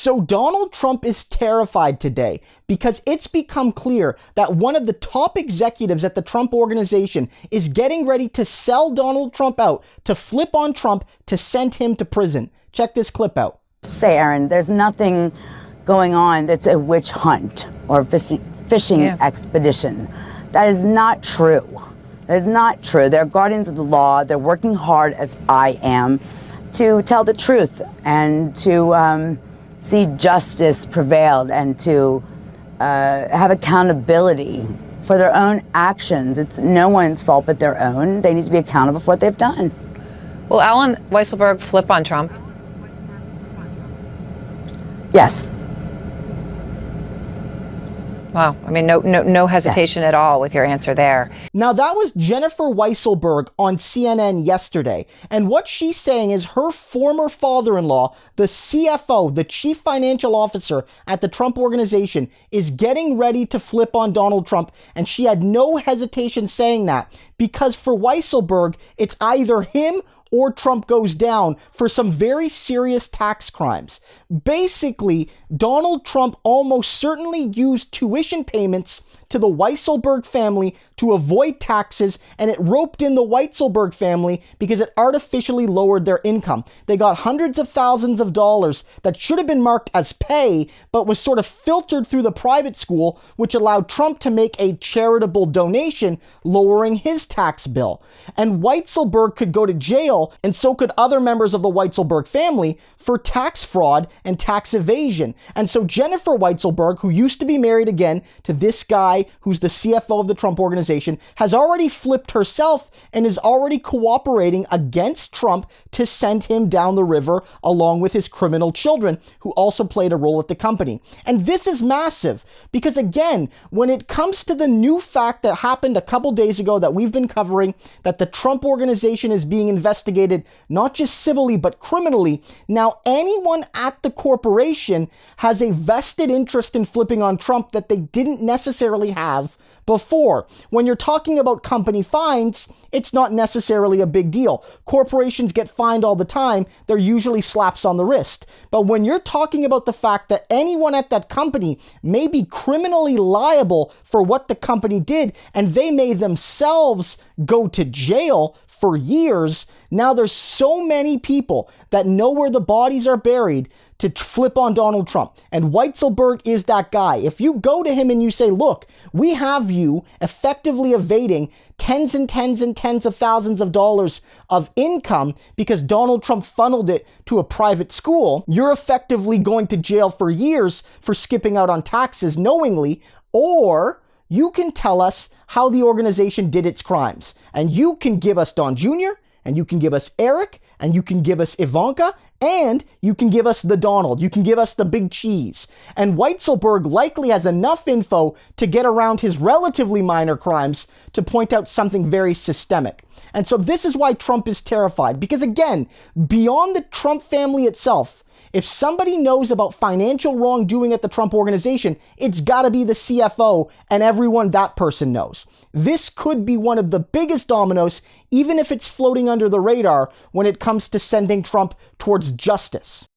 So Donald Trump is terrified today because it's become clear that one of the top executives at the Trump Organization is getting ready to sell Donald Trump out, to flip on Trump, to send him to prison. Check this clip out. Say, Aaron, there's nothing going on that's a witch hunt or fishing expedition. That is not true. That is not true. They're guardians of the law. They're working hard, as I am, to tell the truth and to see justice prevailed and to have accountability for their own actions. It's no one's fault but their own. They need to be accountable for what they've done. Will Allen Weisselberg flip on Trump? Yes. Wow. I mean, no hesitation at all with your answer there. Now, that was Jennifer Weisselberg on CNN yesterday. And what she's saying is her former father-in-law, the CFO, the chief financial officer at the Trump Organization, is getting ready to flip on Donald Trump. And she had no hesitation saying that because for Weisselberg, it's either him or Trump goes down for some very serious tax crimes. Basically, Donald Trump almost certainly used tuition payments to the Weisselberg family to avoid taxes, and it roped in the Weisselberg family because it artificially lowered their income. They got hundreds of thousands of dollars that should have been marked as pay, but was sort of filtered through the private school, which allowed Trump to make a charitable donation, lowering his tax bill. And Weisselberg could go to jail, and so could other members of the Weisselberg family, for tax fraud and tax evasion. And so Jennifer Weisselberg, who used to be married again to this guy who's the CFO of the Trump Organization, has already flipped herself and is already cooperating against Trump to send him down the river along with his criminal children, who also played a role at the company. And this is massive because, again, when it comes to the new fact that happened a couple days ago that we've been covering, that the Trump Organization is being investigated not just civilly but criminally, now anyone at the corporation has a vested interest in flipping on Trump that they didn't necessarily have before. When you're talking about company fines, it's not necessarily a big deal. Corporations get fined all the time. They're usually slaps on the wrist. But when you're talking about the fact that anyone at that company may be criminally liable for what the company did, and they may themselves go to jail for years, now there's so many people that know where the bodies are buried to flip on Donald Trump. And Weisselberg is that guy. If you go to him and you say, look, we have you effectively evading tens and tens and tens of thousands of dollars of income because Donald Trump funneled it to a private school, you're effectively going to jail for years for skipping out on taxes knowingly, or you can tell us how the organization did its crimes. And you can give us Don Jr., and you can give us Eric, and you can give us Ivanka, and you can give us the Donald. You can give us the big cheese. And Weisselberg likely has enough info to get around his relatively minor crimes to point out something very systemic. And so this is why Trump is terrified. Because again, beyond the Trump family itself, if somebody knows about financial wrongdoing at the Trump Organization, it's got to be the CFO and everyone that person knows. This could be one of the biggest dominoes, even if it's floating under the radar when it comes to sending Trump towards justice.